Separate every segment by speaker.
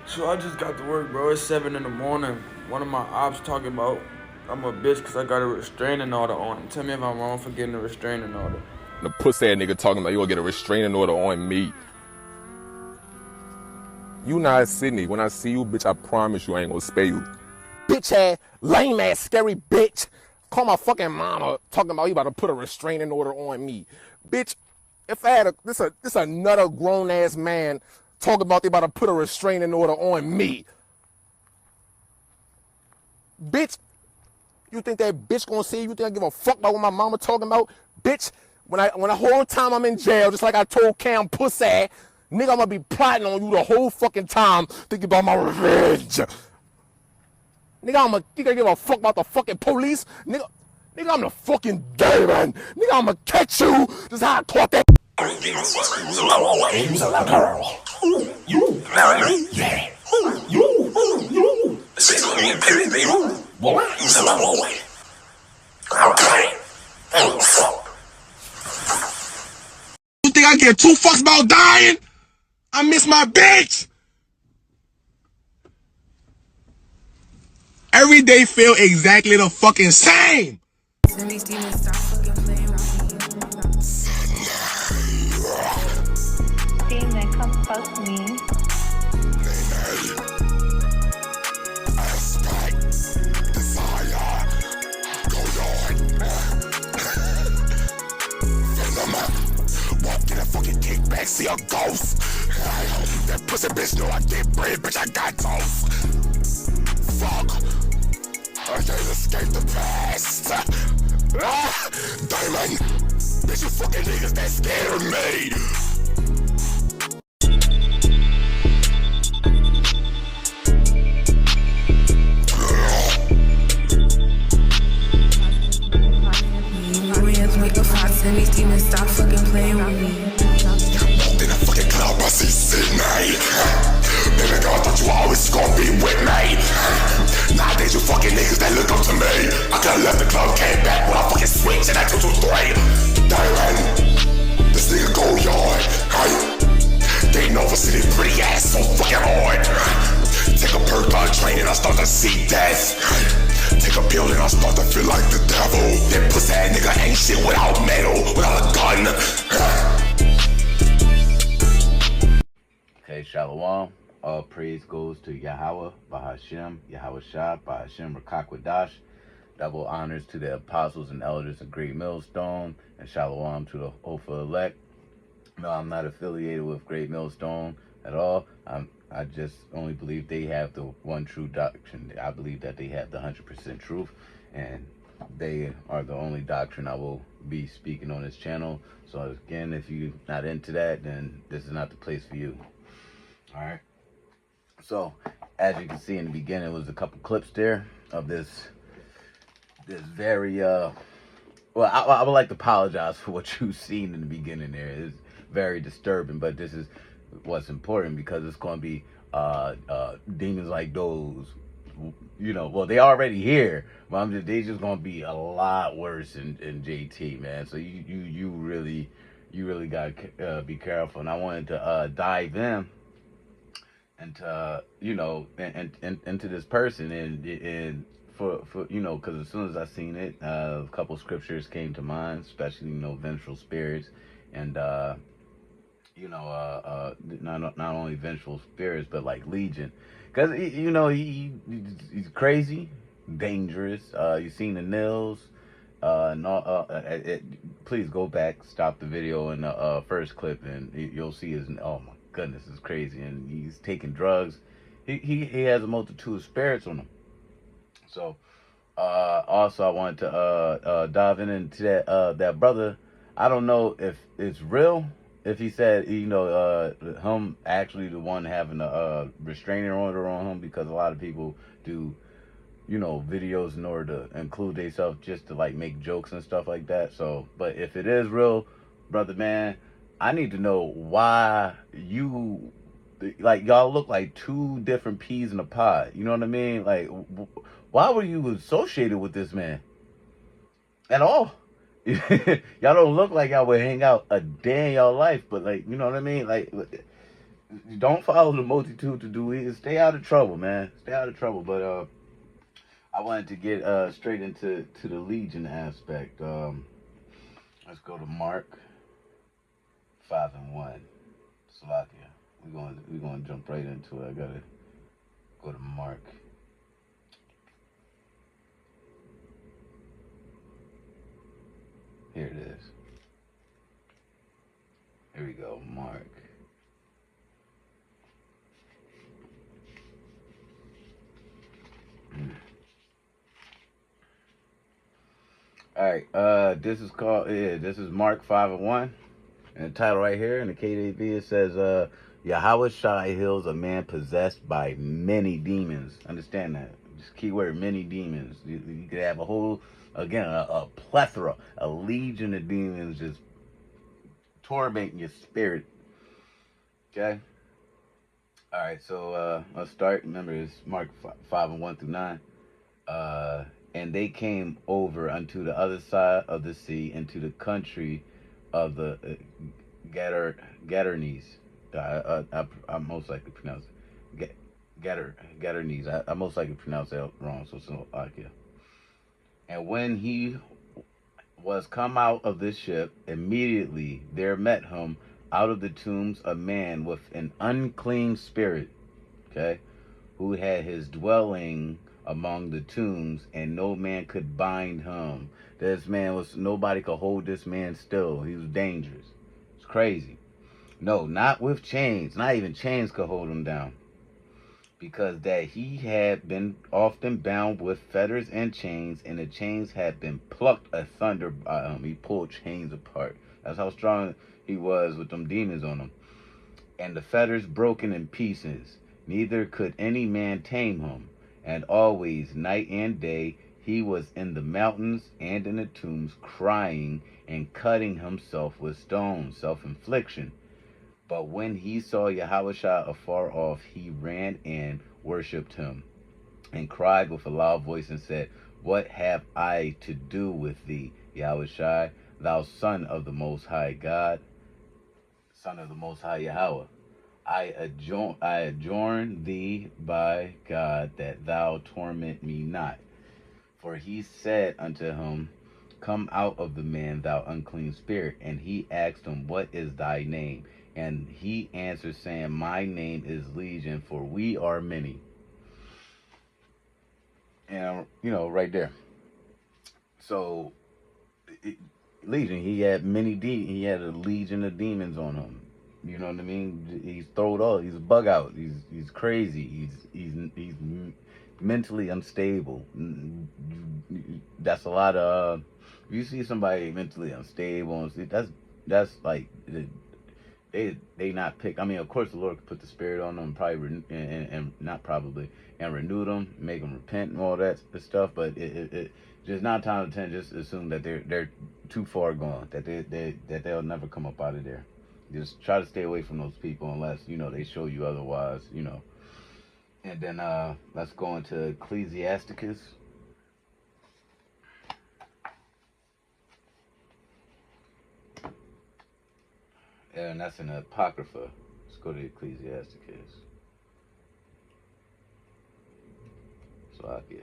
Speaker 1: So I just got to work, bro. It's 7 in the morning. One of my ops talking about I'm a bitch because I got a restraining order on him. Tell me if I'm wrong for getting a restraining order.
Speaker 2: The pussy ass nigga talking about you gonna get a restraining order on me. You not Sydney. When I see you, bitch, I promise you I ain't gonna spare you. Bitch ass, lame ass, scary bitch. Call my fucking mama talking about you about to put a restraining order on me. Bitch, if I had this another grown ass man talking about they about to put a restraining order on me. Bitch, you think that bitch gonna see you? You think I give a fuck about what my mama talking about? Bitch, when the whole time I'm in jail, just like I told Cam pussy, nigga, I'm gonna be plotting on you the whole fucking time, thinking about my revenge. Nigga, you gonna give a fuck about the fucking police? Nigga, I'm the fucking demon. Nigga, I'ma catch you. This is how I caught that. He's a little girl. You marry me? Yeah. You. This is me, baby. Boy, he's a little boy. Okay. You think I give two fucks about dying? I miss my bitch. Every day feel exactly the fucking same.
Speaker 3: Demon, come fuck me.
Speaker 2: Walk in a fucking kickback, see a ghost. That pussy bitch know I get bread, bitch, I got toast. Fuck. I can't escape the past. Diamond. Bitch, you fucking niggas that scared of me.
Speaker 4: And these demons stop fucking playing with me.
Speaker 2: Walked in a fucking club, I see Sydney. Baby girl, I thought you always gonna be with me. Nowadays you fucking niggas that look up to me. I could've left the club, came back when I fucking switched and I 223. Diamond, this nigga go yard. They Nova City pretty ass so fucking hard. Take a perk on training, I start to see death. Take a pill and I start to feel like the devil. That pussy ass nigga ain't shit without metal, without a gun.
Speaker 5: Okay, Shalom. All praise goes to Yahweh, Bahashem, Yahweh Shah, Bahashem Rakakwadash. Double honors to the apostles and elders of Great Millstone, and Shalom to the Ophah elect. No, I'm not affiliated with Great Millstone at all. I just only believe they have the one true doctrine. I believe that they have the 100% truth, and they are the only doctrine I will be speaking on this channel. So again, if you're not into that, then this is not the place for you. All right. So as you can see in the beginning, was a couple clips there of this very well, I would like to apologize for what you've seen in the beginning there. It's very disturbing, but this is what's important because it's going to be demons like those, you know. Well, they already here, but they just going to be a lot worse in JT, man. So you really got to be careful. And I wanted to dive in into into this person and for you know, because as soon as I seen it, a couple scriptures came to mind, especially vengeful spirits, and not only vengeful spirits but like Legion, because he's crazy, dangerous. You seen the nails, please go back, stop the video in the first clip, and you'll see his. Oh my goodness, it's crazy, and he's taking drugs. He has a multitude of spirits on him. So also I wanted to dive into that brother. I don't know if it's real, if he said him actually the one having a restraining order on him, because a lot of people do videos in order to include themselves just to like make jokes and stuff like that. So but if it is real, brother man, I need to know why you, like, y'all look like two different peas in a pod. You know what I mean? Like, why were you associated with this man at all? Y'all don't look like y'all would hang out a day in y'all life, but like, you know what I mean? Like, don't follow the multitude to do evil. Stay out of trouble, man. Stay out of trouble. But I wanted to get straight into the Legion aspect. Let's go to Mark 5:1. Slovakia. We're gonna jump right into it. I gotta go to Mark. Here it is. Here we go, Mark. All right, this is Mark 5:1. And the title right here in the KJV, it says, Yahweh Shai heals a man possessed by many demons. Understand that. Just keyword, many demons. You could have a whole, again, a plethora, a legion of demons just tormenting your spirit. Okay? All right, so let's start. Remember, it's Mark 5:1-9. And they came over unto the other side of the sea, into the country of the Gadarenes. I most likely pronounce it Gadarenes. I most likely pronounce that wrong, so Slovakia. And when he was come out of the ship, immediately there met him out of the tombs a man with an unclean spirit, okay, who had his dwelling among the tombs, and no man could bind him. Nobody could hold this man still. He was dangerous. It's crazy. No, not with chains. Not even chains could hold him down. Because that he had been often bound with fetters and chains, and the chains had been plucked asunder by him. He pulled chains apart. That's how strong he was with them demons on him. And the fetters broken in pieces. Neither could any man tame him. And always, night and day, he was in the mountains and in the tombs, crying and cutting himself with stones, self-infliction. But when he saw Yahushua afar off, he ran and worshipped him, and cried with a loud voice and said, What have I to do with thee, Yahushua, thou Son of the Most High God, Son of the Most High Yahweh? I adjourn thee by God that thou torment me not. For he said unto him, Come out of the man, thou unclean spirit. And he asked him, What is thy name? And he answered, saying, My name is Legion, for we are many. And, right there. So, Legion, he had he had a legion of demons on him. You know what I mean? He's throwed off. He's a bug out. He's crazy. He's mentally unstable. That's a lot of. If you see somebody mentally unstable, that's like they not pick. I mean, of course, the Lord could put the spirit on them, and renew them, make them repent and all that stuff. But it just 9 times out of 10, just assume that they're too far gone, that they'll never come up out of there. Just try to stay away from those people unless, they show you otherwise, And then let's go into Ecclesiasticus. And that's in the Apocrypha. Let's go to Ecclesiasticus. Slovakia.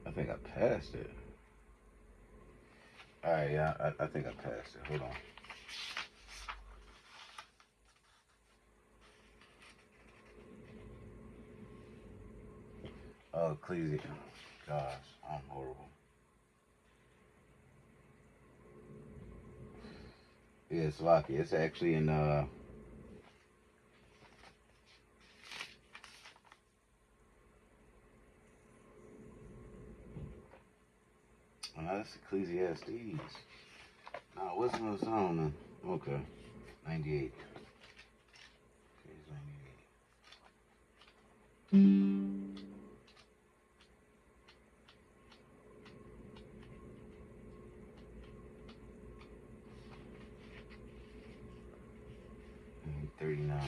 Speaker 5: I think I passed it. Alright, yeah, I think I passed it. Hold on. Oh, Ecclesiastes. Gosh, I'm horrible. Yeah, it's lucky. It's actually in oh, that's Ecclesiastes. No, what's the song then? Okay. 98. Okay, it's 98. And 39.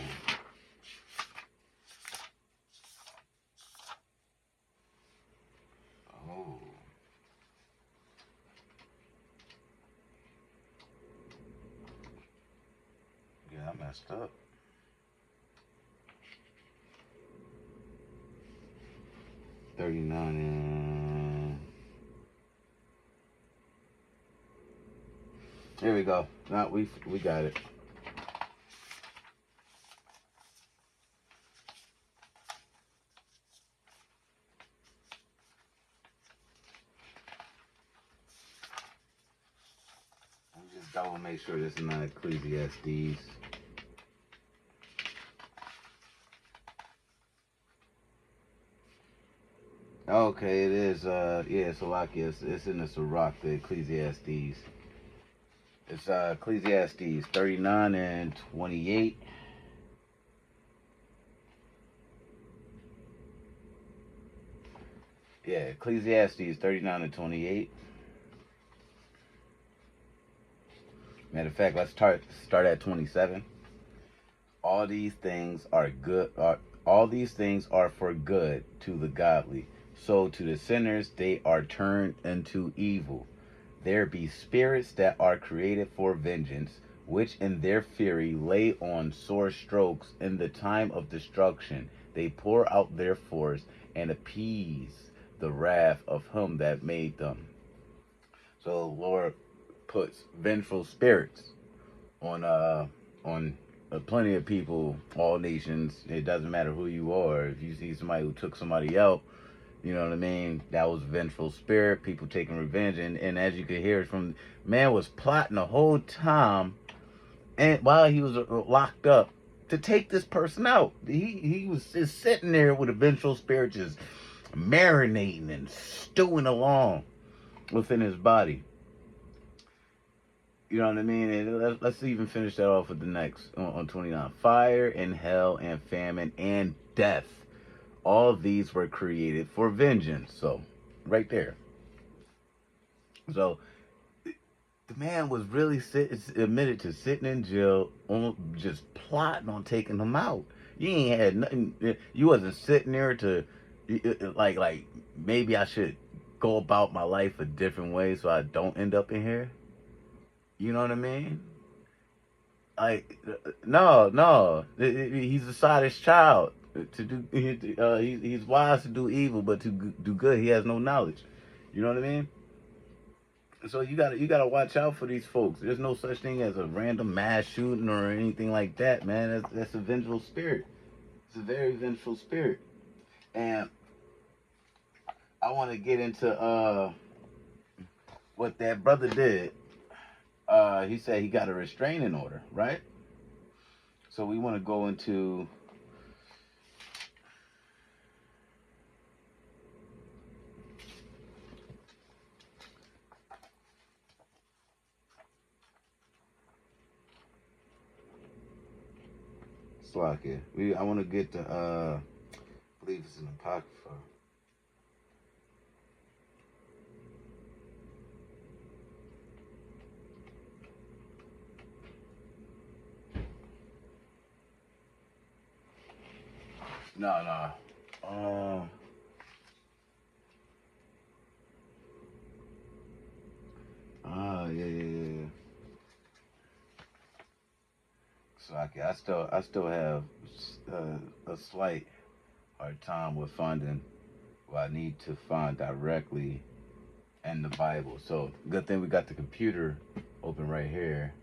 Speaker 5: messed up. $39 and here we go. Now we got it. Just double make sure this is not Ecclesiastes. Okay, it is, yeah, Salakia. It's in the Sirach, the Ecclesiastes. It's Ecclesiastes 39 and 28. Yeah, Ecclesiastes 39 and 28. Matter of fact, let's start at 27. All these things are good. All these things are for good to the godly. So to the sinners they are turned into evil. There be spirits that are created for vengeance, which in their fury lay on sore strokes. In the time of destruction they pour out their force and appease the wrath of him that made them. So the Lord puts vengeful spirits on plenty of people, all nations. It doesn't matter who you are. If you see somebody who took somebody out, you know what I mean? That was vengeful spirit, people taking revenge. And as you could hear from, man was plotting the whole time, and while he was locked up, to take this person out. He was just sitting there with a vengeful spirit just marinating and stewing along within his body. You know what I mean? And let's even finish that off with the next, on 29. Fire and hell and famine and death. All these were created for vengeance. So, right there. So, the man was really admitted to sitting in jail, just plotting on taking him out. You ain't had nothing. You wasn't sitting there to, like, maybe I should go about my life a different way so I don't end up in here. You know what I mean? Like, no. He's a sadish child. He's wise to do evil, but to do good, he has no knowledge. You know what I mean? So you gotta watch out for these folks. There's no such thing as a random mass shooting or anything like that, man. That's a vengeful spirit. It's a very vengeful spirit. And I want to get into what that brother did. He said he got a restraining order, right? So we want to go into Slakia. I want to get to I believe it's an Apocrypha. No. Yeah. So I still have a slight hard time with finding what I need to find directly in the Bible. So good thing we got the computer open right here.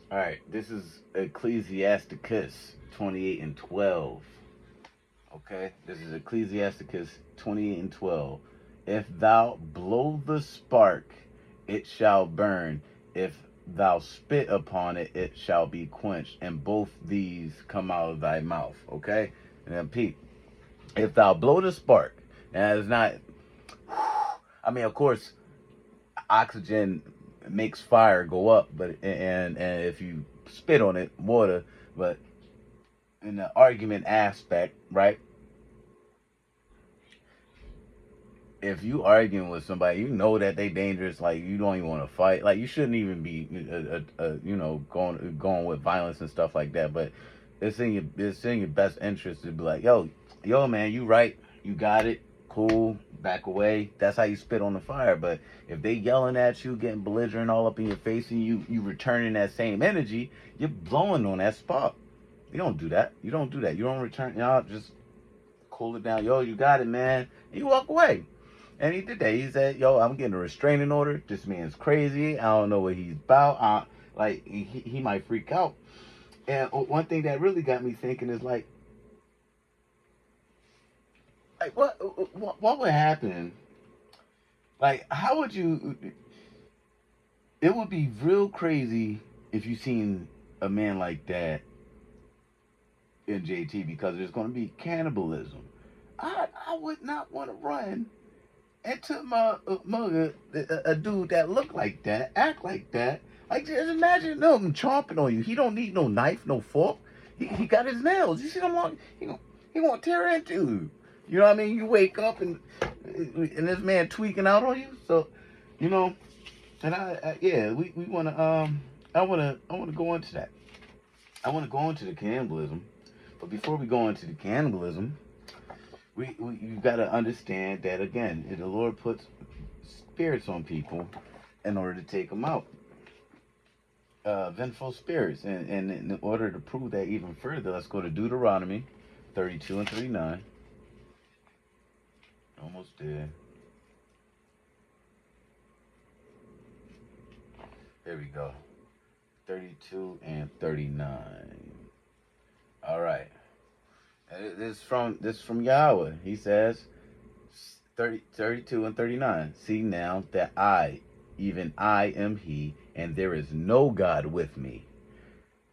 Speaker 5: All right, this is Ecclesiasticus 28 and 12. Okay, this is Ecclesiasticus 28 and 12. If thou blow the spark, it shall burn. If thou spit upon it, it shall be quenched. And both these come out of thy mouth. Okay, and then Pete, if thou blow the spark, and it's not, I mean, of course, oxygen makes fire go up, but and if you spit on it, water. But in the argument aspect, right, if you arguing with somebody, you know that they dangerous. Like, you don't even want to fight. Like, you shouldn't even be, going with violence and stuff like that. But it's in your best interest to be like, yo, man, you right, you got it, cool, back away. That's how you spit on the fire. But if they yelling at you, getting belligerent all up in your face, and you returning that same energy, you're blowing on that spark. You don't do that. You don't return. Y'all just cool it down. Yo, you got it, man. And you walk away. And he did that. He said, yo, I'm getting a restraining order. This man's crazy. I don't know what he's about. He might freak out. And one thing that really got me thinking is like what would happen? Like, how would you... It would be real crazy if you seen a man like that in JT, because there's going to be cannibalism. I would not want to run into a dude that look like that, act like that. Like, just imagine him chomping on you. He don't need no knife, no fork. He got his nails. You see them long? He gonna tear into you. You know what I mean? You wake up and this man tweaking out on you. So, and we wanna I wanna go into that. I wanna go into the cannibalism, but before we go into the cannibalism, you gotta understand that, again, the Lord puts spirits on people in order to take them out. Vengeful spirits, and in order to prove that even further, let's go to Deuteronomy 32 and 39. Almost there. There we go. 32 and 39. All right. This is from Yahweh. He says, 32 and 39. See now that I, even I am He, and there is no God with me.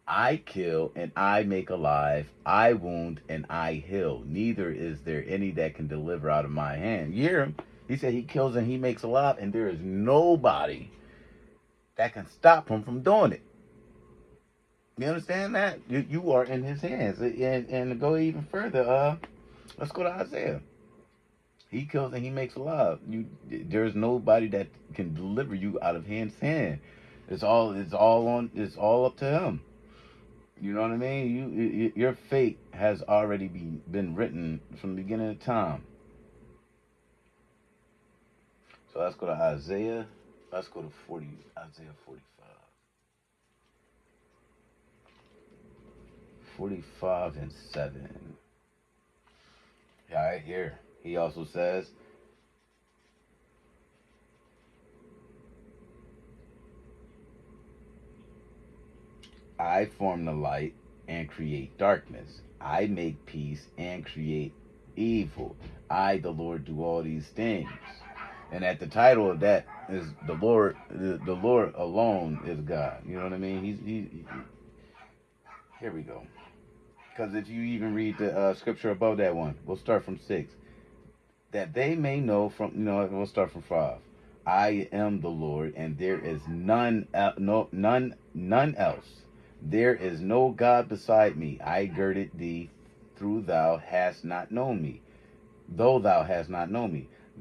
Speaker 5: I kill and I make alive. I wound and I heal. Neither is there any that can deliver out of my hand. You hear him? He said He kills and He makes alive, and there is nobody that can stop Him from doing it. You understand that? You are in His hands. And to go even further, let's go to Isaiah. He kills and He makes alive. There's nobody that can deliver you out of His hand. It's all up to Him. You know what I mean? Your fate has already been written from the beginning of time. So let's go to Isaiah. Let's go to Isaiah 45. 45 and 7. Yeah, right here. He also says, I form the light and create darkness. I make peace and create evil. I, the Lord, do all these things. And at the title of that is the Lord. The Lord alone is God. You know what I mean? Here we go. Because if you even read the scripture above that one, we'll start from 6. That they may know we'll start from 5. I am the Lord, and there is none else. There is no God beside me. I girded thee, though thou hast not known me.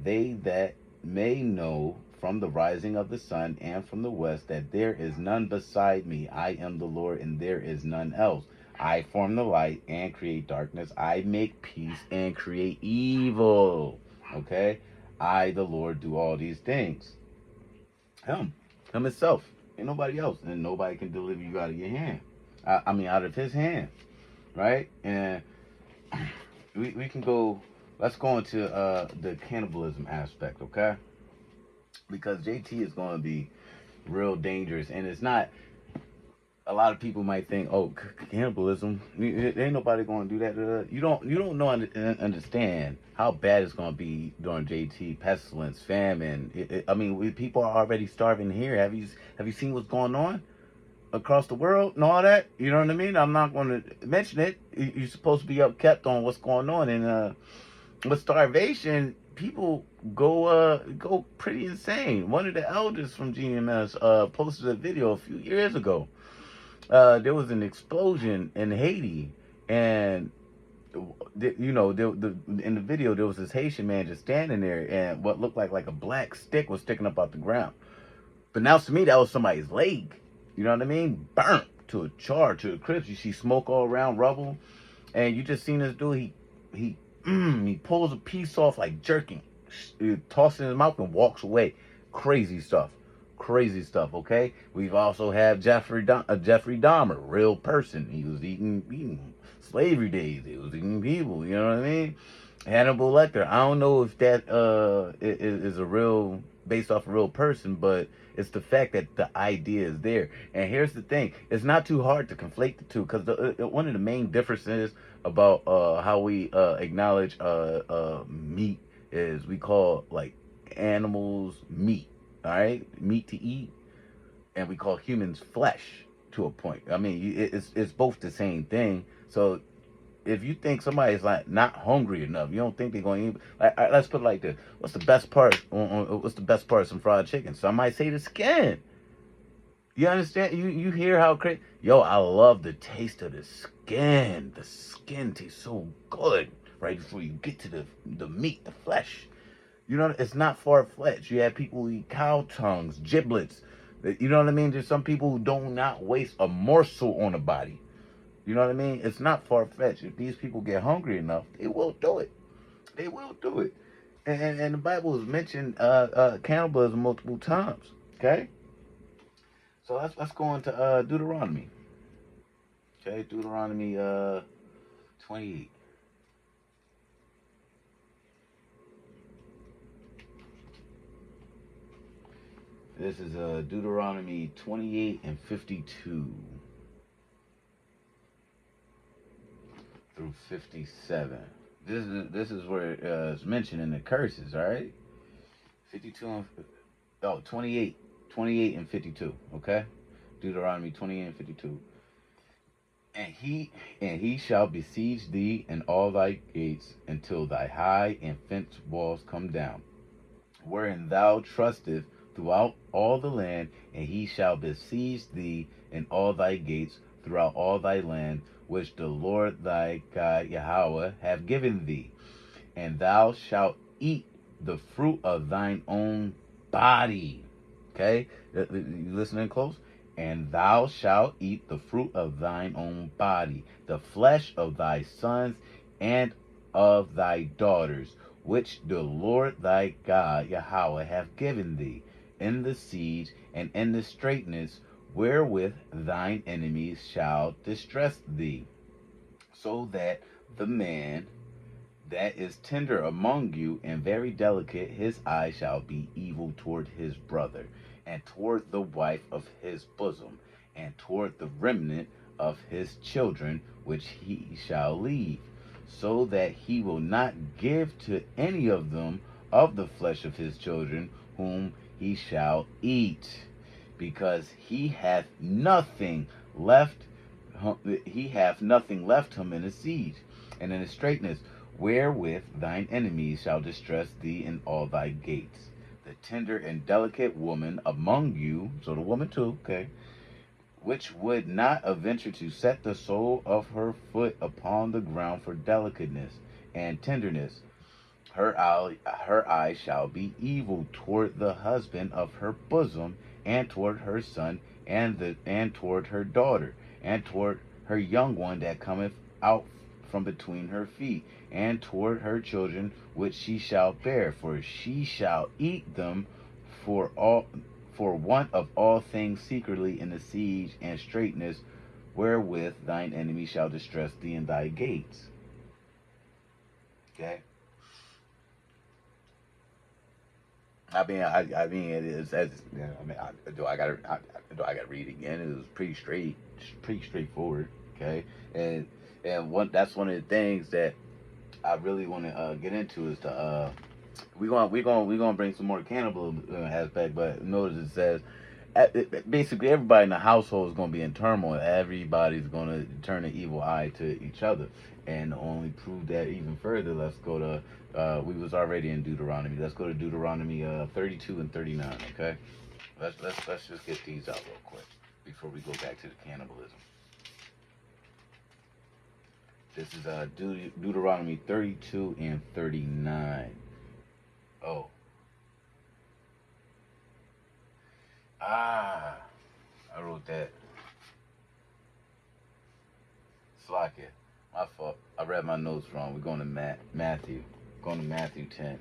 Speaker 5: They that may know from the rising of the sun and from the west that there is none beside me. I am the Lord, and there is none else. I form the light and create darkness. I make peace and create evil. Okay? I, the Lord, do all these things. Him himself. Ain't nobody else. And nobody can deliver you out of your hand. Out of His hand. Right? And we can go... Let's go into the cannibalism aspect, okay? Because JT is going to be real dangerous. And it's not... A lot of people might think, oh, cannibalism, ain't nobody going to do that. You don't know understand how bad it's going to be during JT, pestilence, famine. People are already starving here. Have you seen what's going on across the world and all that? You know what I mean? I'm not going to mention it. You're supposed to be upkept on what's going on. And with starvation, people go pretty insane. One of the elders from GMS posted a video a few years ago. There was an explosion in Haiti, and in the video there was this Haitian man just standing there, and what looked like a black stick was sticking up out the ground. But now to me that was somebody's leg. You know what I mean? Burnt to a char, to a crisp. You see smoke all around, rubble, and you just seen this dude. He pulls a piece off like jerking, tosses it in his mouth and walks away. Crazy stuff. Crazy stuff, okay? We've also had Jeffrey Dahmer, real person. He was eating slavery days. He was eating people, you know what I mean? Hannibal Lecter. I don't know if that is a real, based off a real person, but it's the fact that the idea is there. And here's the thing. It's not too hard to conflate the two, because one of the main differences about how we acknowledge meat is we call, like, animals meat. All right, meat to eat, and we call humans flesh to a point. I mean, it's both the same thing. So if you think somebody's like not hungry enough, you don't think they're going to eat. Like, let's put it like this: what's the best part? What's the best part of some fried chicken? Some might say the skin. You understand? You hear how crazy? Yo, I love the taste of the skin. The skin tastes so good right before you get to the meat, the flesh. You know, it's not far-fetched. You have people who eat cow tongues, giblets. You know what I mean? There's some people who do not waste a morsel on a body. You know what I mean? It's not far-fetched. If these people get hungry enough, they will do it. They will do it. And the Bible has mentioned cannibalism multiple times. Okay? So let's go into Deuteronomy. Okay, Deuteronomy 28. This is Deuteronomy 28 and 52 through 57. This is where it's mentioned in the curses, all right? 28 and 52, okay? Deuteronomy 28 and 52. And he shall besiege thee in all thy gates until thy high and fenced walls come down, wherein thou trustest throughout all the land, and he shall besiege thee in all thy gates throughout all thy land, which the Lord thy God Yahweh hath given thee. And thou shalt eat the fruit of thine own body. Okay? You listening close? And thou shalt eat the fruit of thine own body, the flesh of thy sons and of thy daughters, which the Lord thy God Yahweh hath given thee, in the siege and in the straitness wherewith thine enemies shall distress thee, so that the man that is tender among you and very delicate, his eye shall be evil toward his brother, and toward the wife of his bosom, and toward the remnant of his children which he shall leave, so that he will not give to any of them of the flesh of his children whom he shall eat, because he hath nothing left him in the siege and in the straitness wherewith thine enemies shall distress thee in all thy gates. The tender and delicate woman among you, so the woman too, okay, which would not adventure to set the sole of her foot upon the ground for delicateness and tenderness, her eye shall be evil toward the husband of her bosom, and toward her son, and toward her daughter, and toward her young one that cometh out from between her feet, and toward her children which she shall bear, for she shall eat them for want of all things secretly in the siege and straitness wherewith thine enemy shall distress thee in thy gates. Okay. I mean, it is. As, you know, I mean, do I gotta read it again? It was pretty straightforward. Okay, and that's one of the things that I really want to get into is the we're gonna bring some more cannibalism aspect, but notice it says basically everybody in the household is gonna be in turmoil. Everybody's gonna turn an evil eye to each other, and to only prove that even further, let's go to we was already in Deuteronomy. Let's go to Deuteronomy 32 and 39. Okay, let's just get these out real quick before we go back to the cannibalism. This is Deuteronomy 32 and 39. Oh. I wrote that. Slack it. My fault. I read my notes wrong. We're going to Matthew. Going to Matthew 10.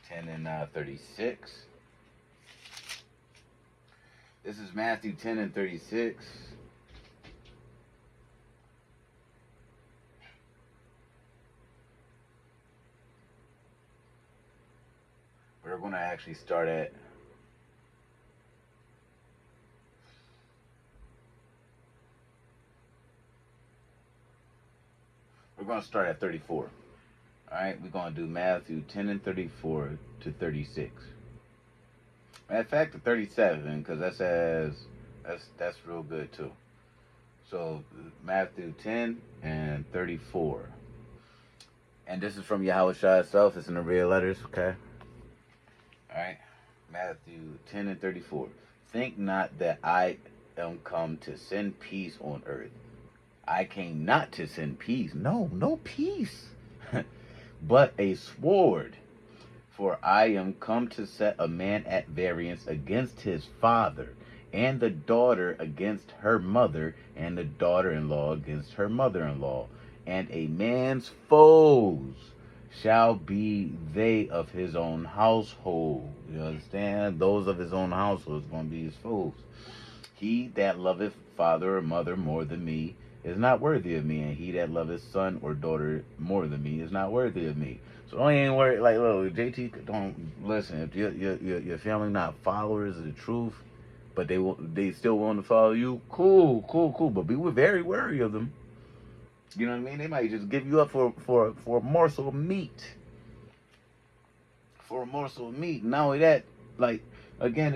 Speaker 5: 10 and 36. This is Matthew 10 and 36. We're going to actually start at We're going to start at 34. All right, we're going to do Matthew 10 and 34 to 36. Matter of fact, to 37, because that's real good too. So Matthew 10 and 34. And this is from Yahushua itself. It's in the red letters, okay? All right, Matthew 10 and 34. Think not that I am come to send peace on earth. I came not to send peace. No peace. But a sword. For I am come to set a man at variance against his father, and the daughter against her mother, and the daughter-in-law against her mother-in-law. And a man's foes shall be they of his own household. You understand? Those of his own household is going to be his foes. He that loveth father or mother more than me is not worthy of me, and he that loveth son or daughter more than me is not worthy of me. So don't even worry. Like, look, JT, don't listen. If your family not followers of the truth, but they still want to follow you, cool. But be very wary of them. You know what I mean? They might just give you up for a morsel of meat. For a morsel of meat. Not only that, like, again,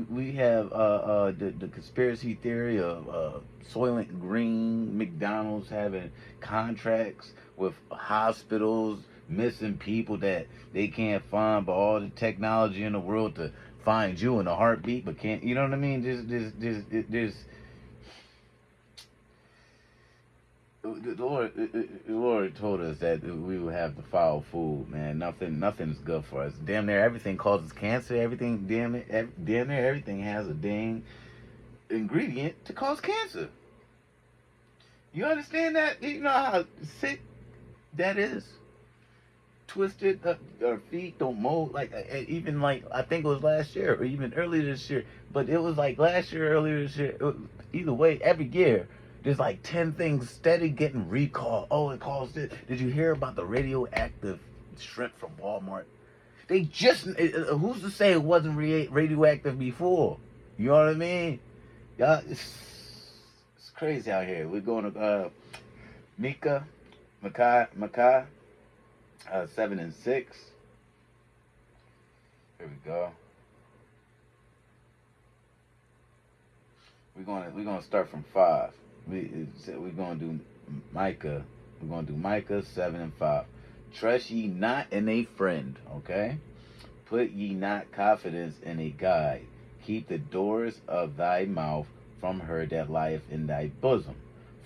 Speaker 5: we have the conspiracy theory of Soylent Green, McDonald's having contracts with hospitals, missing people that they can't find, but all the technology in the world to find you in a heartbeat, but can't. You know what I mean? There's the Lord told us that we would have the foul food, man. Nothing's good for us. Damn near everything causes cancer. Everything, damn near everything has a dang ingredient to cause cancer. You understand that? You know how sick that is? Twisted, our feet don't mold. Like, even like, I think it was last year or even earlier this year. But it was like last year, earlier this year. Either way, every year, there's like 10 things steady getting recalled. Oh, it caused this. Did you hear about the radioactive shrimp from Walmart? They just, who's to say it wasn't radioactive before? You know what I mean? Y'all, it's crazy out here. We're going to Makai, 7 and 6. Here we go. We're gonna start from 5. We're gonna do Micah. We're gonna do Micah 7 and 5. Trust ye not in a friend, okay? Put ye not confidence in a guide. Keep the doors of thy mouth from her that lieth in thy bosom.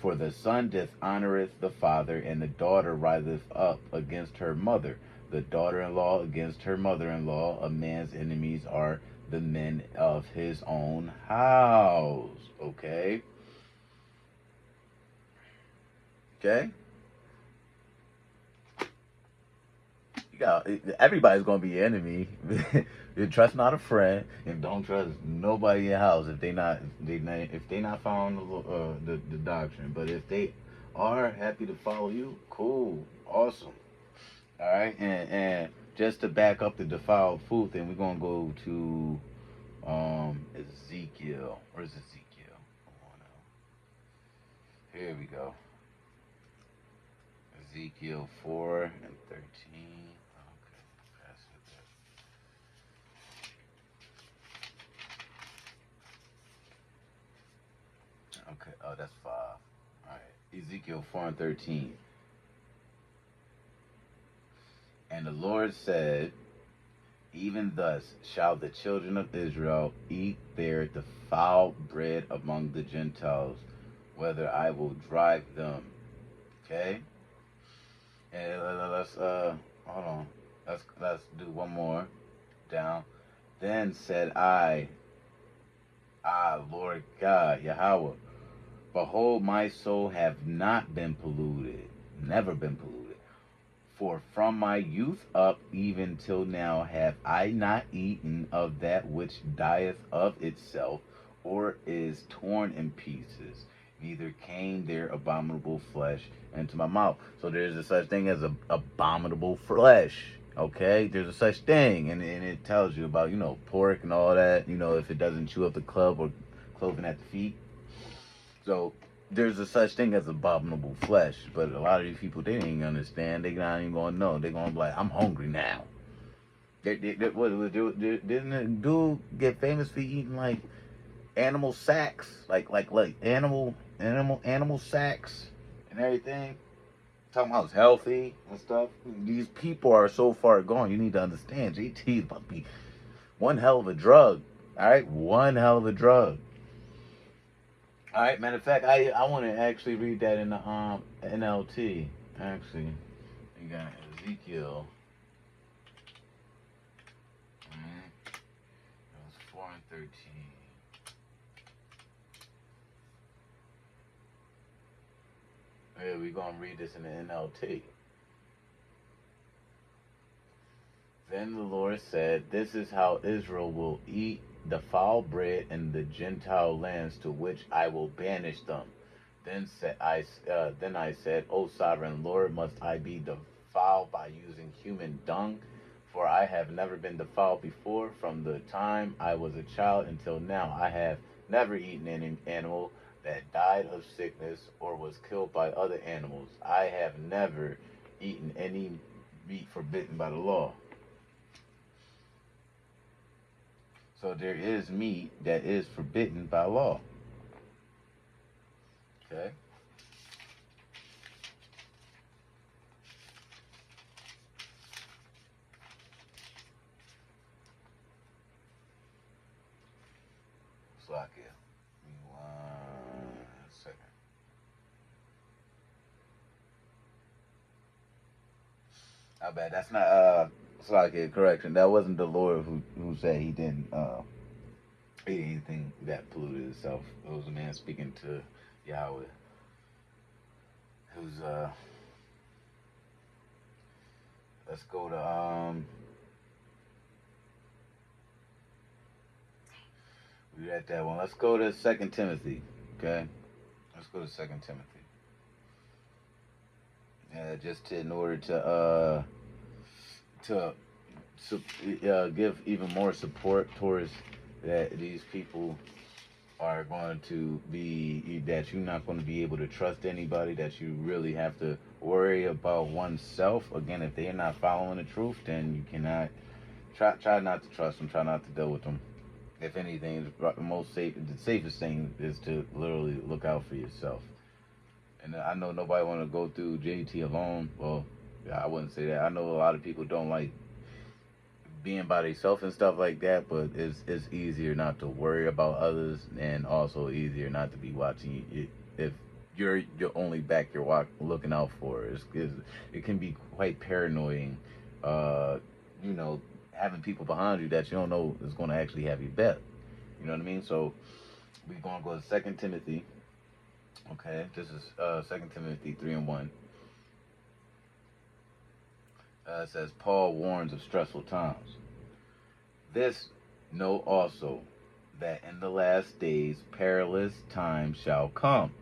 Speaker 5: For the son dishonoreth the father, and the daughter riseth up against her mother. The daughter-in-law against her mother-in-law. A man's enemies are the men of his own house. Okay? Okay? Everybody's gonna be an enemy. You trust not a friend, and don't trust nobody in your house if they not following the doctrine. But if they are happy to follow you, cool, awesome. All right, and just to back up the defiled food thing, we're gonna go to Ezekiel. Where's Ezekiel? Here we go. Ezekiel 4 and 13. Okay, oh, that's 5. All right, Ezekiel 4 and 13. And the Lord said, even thus shall the children of Israel eat their defiled bread among the Gentiles, whether I will drive them. Okay? And let's hold on. Let's do one more down. Then said I, Lord God, Yahweh, behold, my soul have not been polluted, never been polluted. For from my youth up even till now have I not eaten of that which dieth of itself, or is torn in pieces, neither came there abominable flesh into my mouth. So there's a such thing as a abominable flesh. Okay, there's a such thing, and it tells you about, pork and all that, if it doesn't chew up the club or cloven at the feet. So there's a such thing as abominable flesh, but a lot of these people, they ain't understand. They not even gonna know. They gonna be like, I'm hungry now. Didn't a dude get famous for eating like animal sacks, like animal sacks and everything? Talking about it's healthy and stuff. These people are so far gone. You need to understand. JT is about to be one hell of a drug. All right, one hell of a drug. All right. Matter of fact, I want to actually read that in the NLT. Actually, you got Ezekiel. It was 4:13. Yeah, we're going to read this in the NLT. Then the Lord said, this is how Israel will eat the foul bread in the Gentile lands to which I will banish them. Then I said, O sovereign Lord, must I be defiled by using human dung? For I have never been defiled before. From the time I was a child until now, I have never eaten any animal that died of sickness or was killed by other animals. I have never eaten any meat forbidden by the law. So there is meat that is forbidden by law. Okay? Slack it. I bet that's not Slack, correction. That wasn't the Lord who said he didn't eat anything that polluted itself. It was a man speaking to Yahweh, who's let's go to we read that one. Let's go to 2 Timothy. Okay, let's go to 2 Timothy. Just in order to give even more support towards that these people are going to be, that you're not going to be able to trust anybody, that you really have to worry about oneself. Again, if they're not following the truth, then you cannot try not to trust them, try not to deal with them. If anything, the safest thing is to literally look out for yourself. And I know nobody want to go through JT alone. Well, I wouldn't say that. I know a lot of people don't like being by themselves and stuff like that, but it's easier not to worry about others, and also easier not to be watching if you're only back you're looking out for. It can be quite paranoid, having people behind you that you don't know is going to actually have your back. You know what I mean? So we're going to go to 2 Timothy. Okay, this is 2 Timothy 3:1. It says, Paul warns of stressful times. This know also, that in the last days perilous times shall come.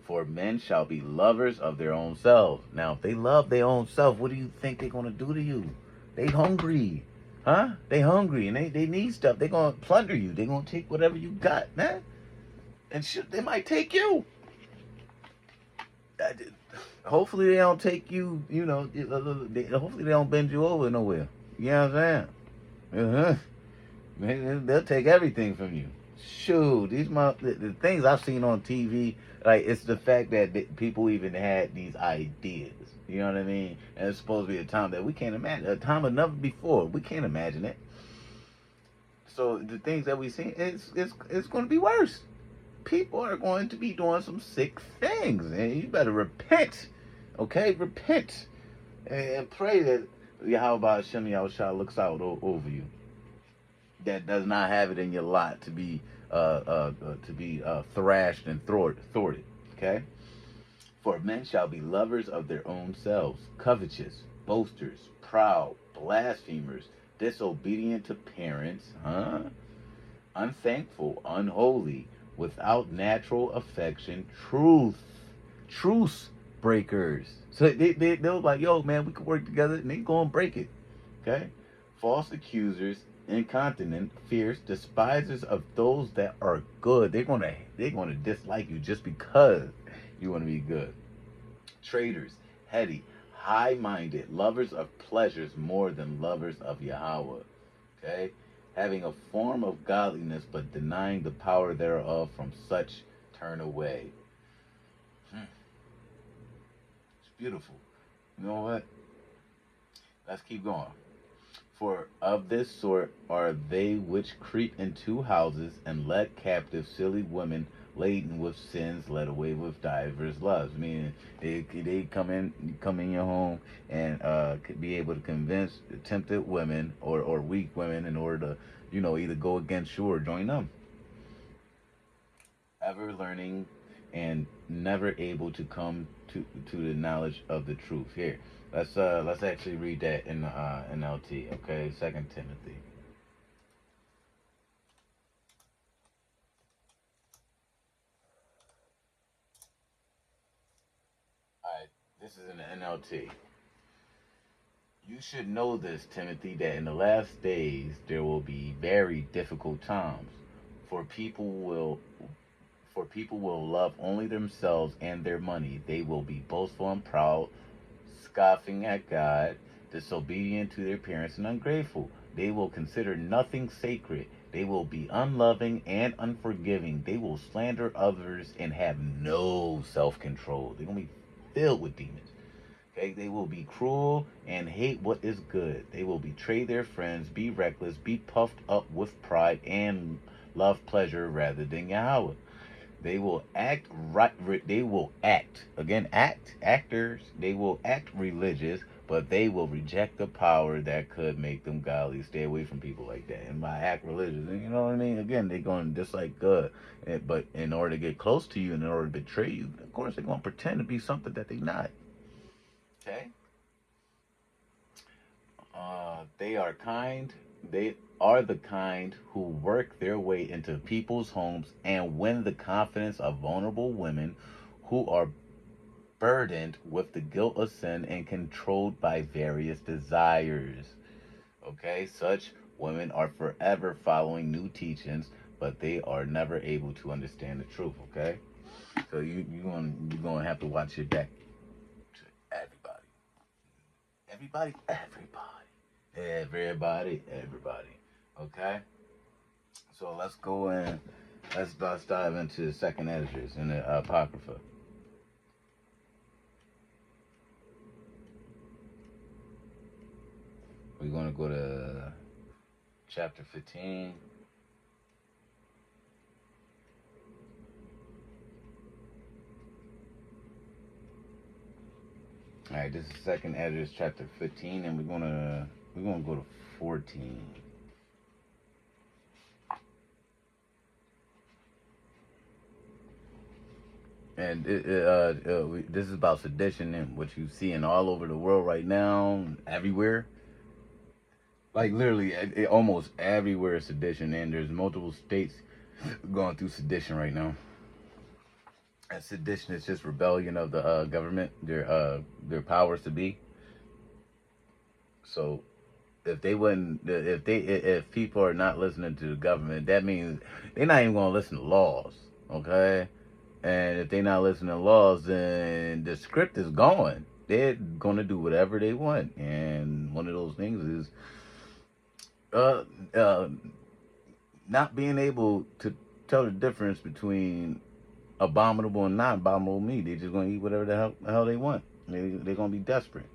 Speaker 5: For men shall be lovers of their own selves. Now, if they love their own self, what do you think they're going to do to you? They hungry. Huh? They hungry and they need stuff. They're going to plunder you. They're going to take whatever you got, man. And shit, they might take you. Hopefully they don't take you, hopefully they don't bend you over nowhere. You know what I'm saying? Man, they'll take everything from you. Shoot, the things I've seen on TV, like, it's the fact that people even had these ideas. You know what I mean? And it's supposed to be a time that we can't imagine, a time of never before. We can't imagine it. So the things that we see, it's going to be worse. people are going to be doing some sick things, and you better repent. Okay, repent and pray that Yahweh Hashem Yahushua looks out over you. That does not have it in your lot to be thrashed and thwarted. Okay. For men shall be lovers of their own selves, covetous, boasters, proud, blasphemers, disobedient to parents, unthankful, unholy, without natural affection, truce breakers. So they're like, yo, man, we could work together, and they gonna break it. Okay? False accusers, incontinent, fierce, despisers of those that are good. They're gonna dislike you just because you want to be good. Traitors, heady, high-minded, lovers of pleasures more than lovers of Yahweh. Okay? Having a form of godliness, but denying the power thereof, from such turn away. It's beautiful. You know what? Let's keep going. For of this sort are they which creep into houses, and led captive silly women laden with sins, led away with divers loves. Meaning they come in your home and could be able to convince tempted women or weak women in order to, either go against you or join them. Ever learning and never able to come to the knowledge of the truth. Here, let's actually read that in NLT. Okay, 2 Timothy. This is in the NLT. You should know this, Timothy, that in the last days there will be very difficult times. For people will love only themselves and their money. They will be boastful and proud, scoffing at God, disobedient to their parents, and ungrateful. They will consider nothing sacred. They will be unloving and unforgiving. They will slander others and have no self-control. They're going to be filled with demons. Okay, they will be cruel and hate what is good. They will betray their friends, be reckless, be puffed up with pride, and love pleasure rather than Yahweh. They will act right. They will act actors. They will act religious, but they will reject the power that could make them godly. Stay away from people like that. And by act religious, you know what I mean? Again, they're going to dislike God, but in order to get close to you and in order to betray you, of course, they're going to pretend to be something that they're not. Okay. They are kind. They are the kind who work their way into people's homes and win the confidence of vulnerable women who are burdened with the guilt of sin and controlled by various desires. Okay, such women are forever following new teachings, but they are never able to understand the truth. Okay, so you're gonna have to watch your back to everybody. Okay, so let's go and let's dive into the second Esdras in the Apocrypha. We're going to go to chapter 15. All right, this is second Esdras chapter 15, and we're gonna go to 14. And this is about sedition, and what you see in all over the world right now, everywhere. Like literally, almost everywhere is sedition, and there's multiple states going through sedition right now. And sedition is just rebellion of the government, their powers to be. So, if people are not listening to the government, that means they're not even going to listen to laws, okay? And if they're not listening to laws, then the script is gone. They're going to do whatever they want, and one of those things is not being able to tell the difference between abominable and non-abominable meat. They're just going to eat whatever the hell they want. They're going to be desperate.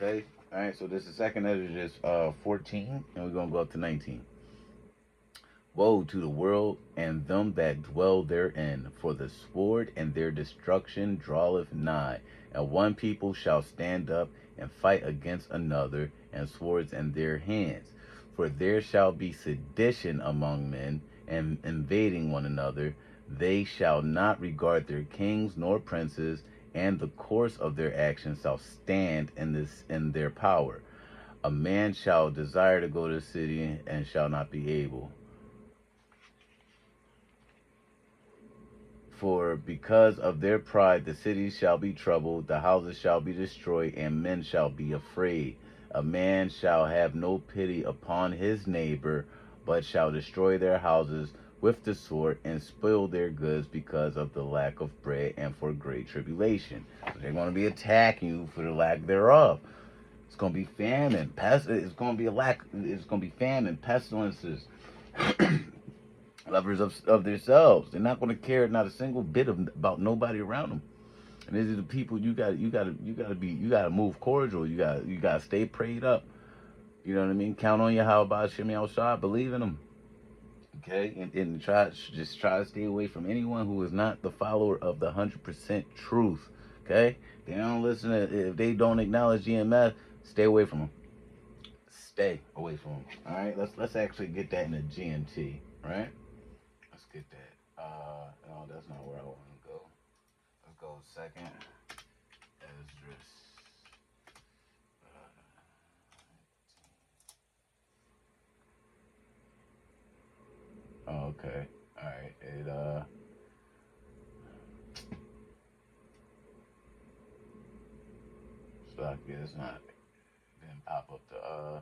Speaker 5: Okay? Alright, so this is second Esdras 14, and we're going to go up to 19. Woe to the world and them that dwell therein, for the sword and their destruction draweth nigh. And one people shall stand up and fight against another, and swords in their hands. For there shall be sedition among men, and invading one another. They shall not regard their kings nor princes, and the course of their actions shall stand in their power. A man shall desire to go to the city and shall not be able. For because of their pride the cities shall be troubled, the houses shall be destroyed, and men shall be afraid. A man shall have no pity upon his neighbor, but shall destroy their houses with the sword, and spoil their goods because of the lack of bread and for great tribulation. So they're going to be attacking you for the lack thereof. It's going to be famine. It's going to be It's going to be famine, pestilences. Lovers of themselves. They're not going to care not a single bit about nobody around them. And these are the people you got to move cordial. You got to stay prayed up. You know what I mean? Count on your how about Shimmy outside. Believe in them. Okay, and try to stay away from anyone who is not the follower of the 100% truth. Okay, they don't listen if they don't acknowledge GMS. Stay away from them. Stay away from them. All right, let's actually get that in a GMT. Right. Let's get that. No, that's not where I want to go. Let's go second. Esdras. Okay. All right. So I guess not. Didn't pop up the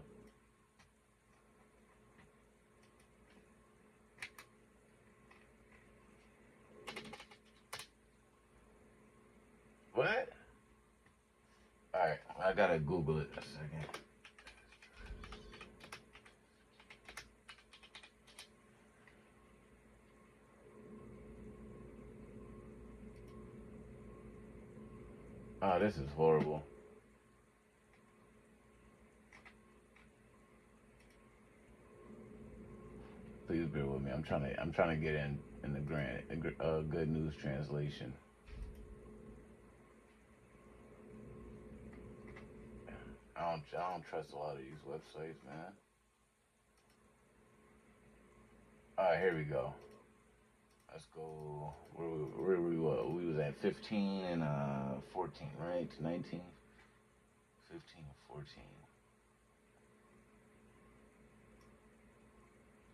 Speaker 5: What? Alright, I gotta Google it a second. Oh, this is horrible. Please bear with me. I'm trying to get in the Good News Translation. I don't trust a lot of these websites, man. All right, here we go. Let's go. Where we was at 15 and 14, right? 19, 15 and 14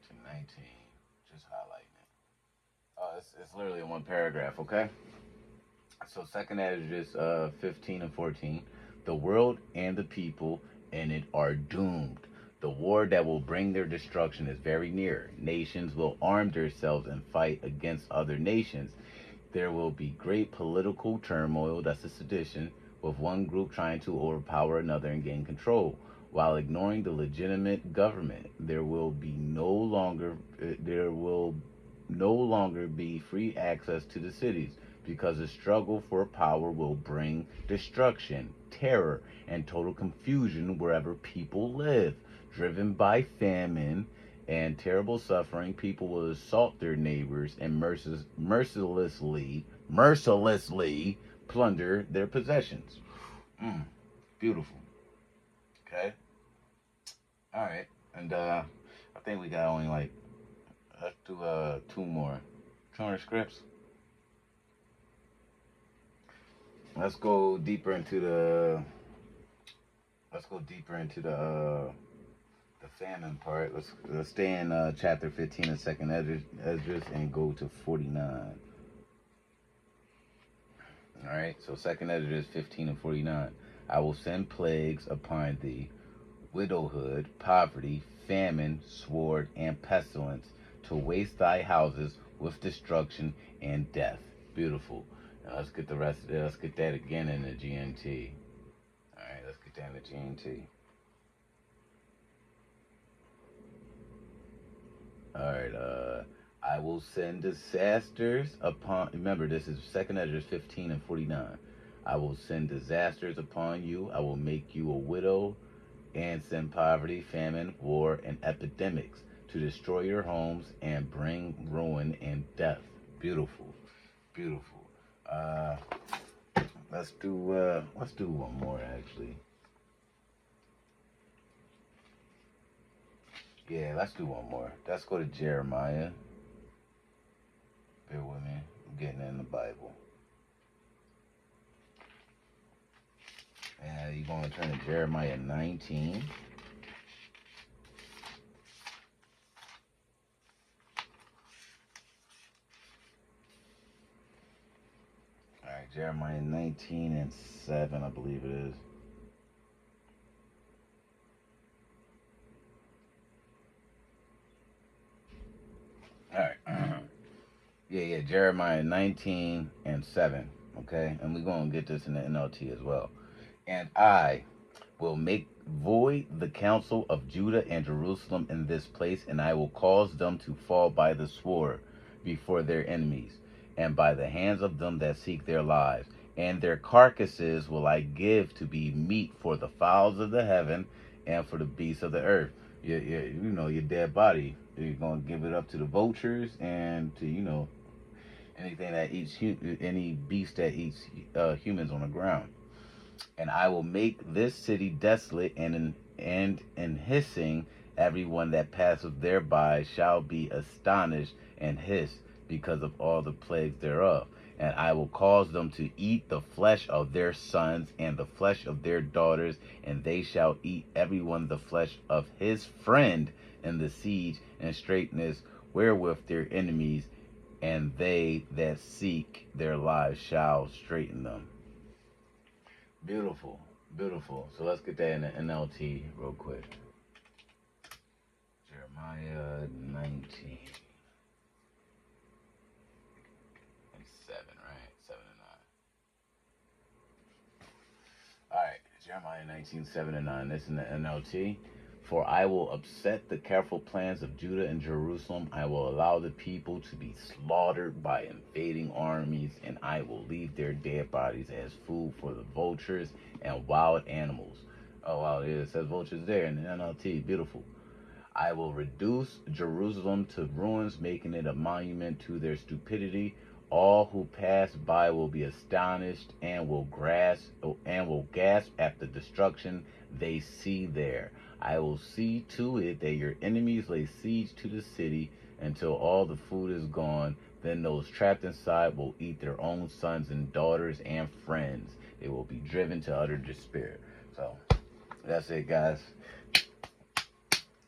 Speaker 5: to 19. Just highlighting it. Oh, it's literally in one paragraph. Okay. So second Esdras 15 and 14. The world and the people in it are doomed. The war that will bring their destruction is very near. Nations will arm themselves and fight against other nations. There will be great political turmoil, that's a sedition, with one group trying to overpower another and gain control, while ignoring the legitimate government. There will no longer be free access to the cities, because the struggle for power will bring destruction, terror, and total confusion wherever people live. Driven by famine and terrible suffering, people will assault their neighbors and mercilessly plunder their possessions. Beautiful. Okay. All right. And I think we got only like, let's do two more. 200 scripts. Let's go deeper into the famine part. Let's stay in chapter 15 of second Esdras and go to 49. All right. So second Esdras 15 and 49. I will send plagues upon thee, widowhood, poverty, famine, sword, and pestilence, to waste thy houses with destruction and death. Beautiful. Now let's get the rest of it. Let's get that again in the GNT. All right, let's get that in the GNT. All right, I will send disasters upon, remember this is 2nd Esdras 15 and 49. I will send disasters upon you. I will make you a widow and send poverty, famine, war, and epidemics. to destroy your homes and bring ruin and death. Beautiful, beautiful. Let's do one more actually. Yeah, let's do one more. Let's go to Jeremiah. Bear with me. I'm getting in the Bible. And you're going to turn to Jeremiah 19. All right, Jeremiah 19 and 7, I believe it is. All right. Yeah, Jeremiah 19 and 7. Okay, and we're going to get this in the NLT as well. And I will make void the counsel of Judah and Jerusalem in this place, and I will cause them to fall by the sword before their enemies, and by the hands of them that seek their lives. And their carcasses will I give to be meat for the fowls of the heaven and for the beasts of the earth. Your dead body. You're going to give it up to the vultures and to, anything that eats, any beast that eats humans on the ground. And I will make this city desolate, and in hissing, everyone that passeth thereby shall be astonished and hiss because of all the plagues thereof. And I will cause them to eat the flesh of their sons and the flesh of their daughters, and they shall eat everyone the flesh of his friend in the siege and straitness wherewith their enemies, and they that seek their lives shall straighten them. Beautiful, beautiful. So let's get that in the NLT real quick. Jeremiah 19 and 7, right? 7 and 9. All right, Jeremiah 19, 7 and 9. This in the NLT. For I will upset the careful plans of Judah and Jerusalem. I will allow the people to be slaughtered by invading armies, and I will leave their dead bodies as food for the vultures and wild animals. Oh, wow, yeah, it says vultures there in the NLT. Beautiful. I will reduce Jerusalem to ruins, making it a monument to their stupidity. All who pass by will be astonished and will gasp at the destruction they see there. I will see to it that your enemies lay siege to the city until all the food is gone. Then those trapped inside will eat their own sons and daughters and friends. They will be driven to utter despair. So that's it, guys.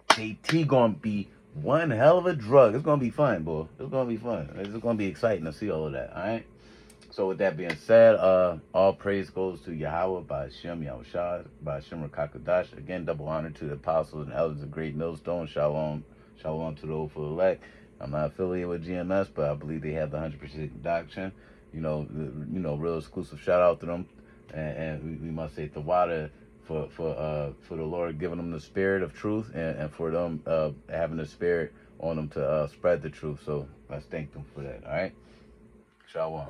Speaker 5: KT gonna be one hell of a drug. It's gonna be fun, boy. It's gonna be fun. It's gonna be exciting to see all of that. All right. So with that being said, all praise goes to Yahweh by Hashem, Yahushua, by Hashem Rakakadash. Again, double honor to the apostles and elders of Great Millstone. Shalom, shalom to the hopeful elect. I'm not affiliated with GMS, but I believe they have the 100% doctrine. Real exclusive shout out to them, and we must say Tawada for the Lord giving them the spirit of truth, and for them having the spirit on them to spread the truth. So let's thank them for that. All right, shalom.